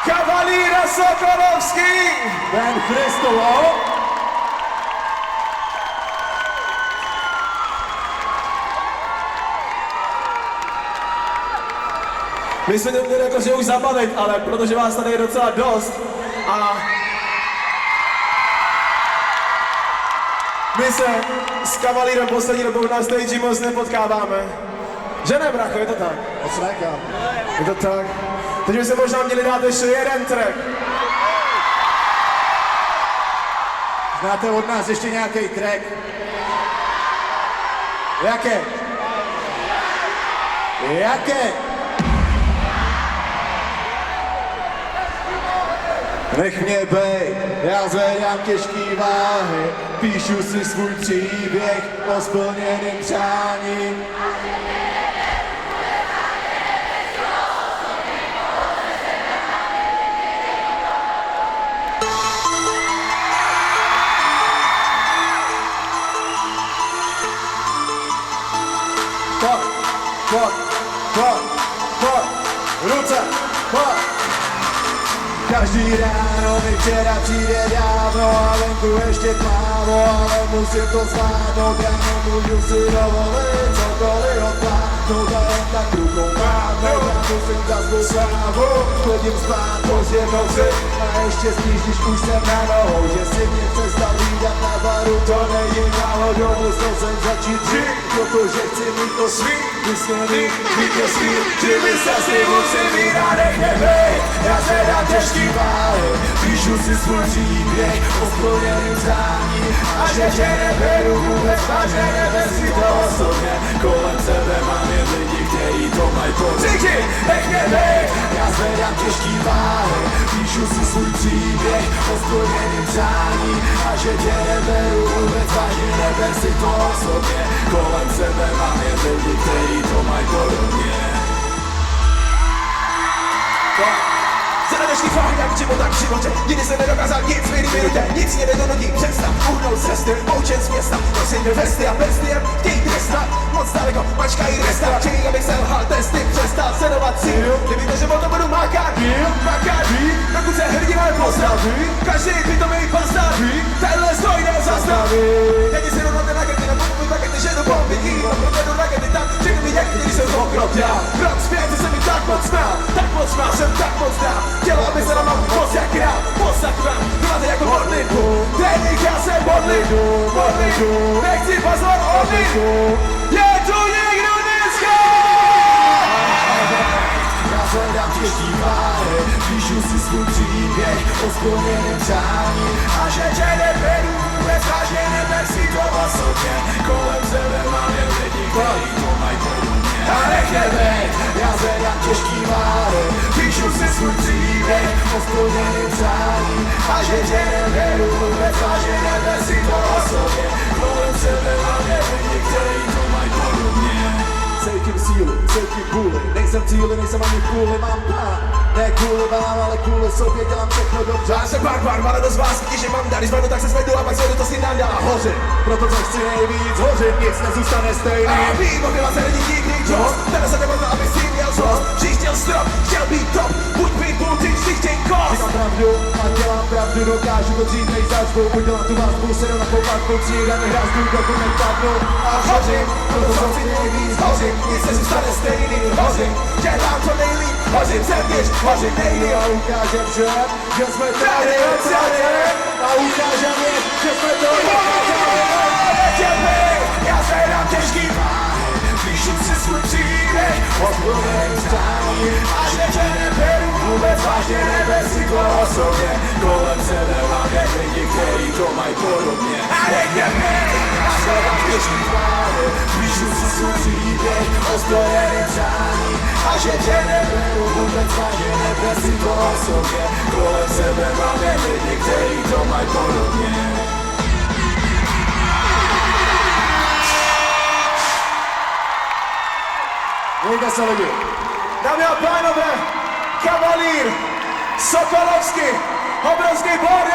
Kavalír a Sokolovský! Ben Christovo. My jsme to měli jakože už zabavit, ale protože vás tady je docela dost a my se s Kavalírem poslední dobou na stage moc nepotkáváme. Že ne, bracho, je to tak? Je to tak. Teď by se možná měli dát ještě jeden track. Znáte od nás ještě nějaký track? Jaké? Jaké? Nech mě bej, já zvedám těžký váhy, píšu si svůj příběh o splněným přání. Ruce, každý ráno mi včera přijde dávno a venku ještě tmávo, ale musím to zvládnout, já nemůžu si dovolit cokoliv odplánout a jen tak rukou mávnout, já musím za svou slávu, chodím spát pozdě v noci a ještě spíš, když už jsem na nohou, že si mě přestal lídat na baru, to není náhodou, musel jsem začít žít, protože chci mít to svý, vysněný vítězství, že mi se si musím mít a nech mě bejt, já zvedám těžký váhy, píšu si svůj příběh o splněným přání a že tě neberu vůbec vážně, neber si to osobně, kolem sebe mám jen lidi, kteří to mají pocity, nech mě bejt, já zvedám těžký váhy, píšu si svůj příběh o splněným přání a že tě neberu vůbec vážně, neber si to osobně, kolem sebe mám jen lidi, kteří to mají podobně. Zadadešný fakt, jak život, tak v životě. Nikdy jsem nedokázal nic v minutě. Nic mě nedonutí přestat uhnout z cesty, poučen z města. Nosím dvě vesty a prsty jen chtějí trestat. Moc daleko, mačkají resta. Chtějí, abych selhal testy, přestal sledovat cíl. Ty víte, že o to budu makat, dokud se hrdinové postaví. Každý pitomý postaví, tenhle stroj nezastaví. Jedi si rovnou ten rakety, napomuj pakety, že do bomby jí. Provedu rakety tam, všechny mi někdy, když jsem pokrok já. Rok zpět, se mi tak moc smál, jsem tak moc dál. Chtělo, aby se na mám moc jak král, postav vám, máte jako modlitbu. Teď já se modlitbu, nechci pozor odlibu. Je tu někdo dneska? Já zvedám těžký váhy, píšu si svůj příběh o splněným přání A že tě neberu vůbec vážně, neber si to osobně. kolem sebe mám jen lidi, kteří to mají podobně. A nech mě bejt, já zvedám těžký váhy, píšu si svůj příběh o splněným přání a že tě neberu vůbec vážně, neber si to osobně, kolem sebe mám jen lidi, kteří to mají podobně. Cítím sílu, cítím vůli, nejsem cíli, nejsem ani kvůli, mám plán. Ne kvůli vám, ale kvůli sobě dělám všechno dobře. Já jsem barbar, ale dost vás vidí, že mám dál. Když zvednu, tak se zvednu a pak zvednu, to si nám dál a hořím. Proto co chci nejvíc hořit, nic nezůstane stejný. A vím, obyla se není nikdy dost. Tady se nemohla, aby si měl zlost. Vždyť chtěl strop, chtěl být top. Buď pitbull, ty vždy chtěj kost. Říkám pravdu a dělám pravdu, dokážu to dřív než začnu. Udělám tu vás půl sedu na koupatku, třídaný hrazdu, dokument padnu. A hořím, proto co chci nejvíc hořím. Nic nezůstane stejný, hořím. Dělám to nejlíp, hořím zevnitř, hořím nejlíp. A ukážem všem, že jsme tady odsadě. A ukážem jim, že jsme to dokázali. Já zvedám těžký váhy, píšu si svůj příběh o splněným přání a že tě neberu vůbec vážně, neber si to osobně. kolem sebe mám jen lidi, kteří to mají podobně. A nech mě bej, já zvedám těžký váhy, píšu si svůj příběh o splněným přání a že tě neberu vůbec vážně, neber si to osobně. Kolem sebe mám jen lidi, kteří to mají podobně. Mějte se lidi. Dámy a pánové, Kavalír, Sokolovský, obrovský bor,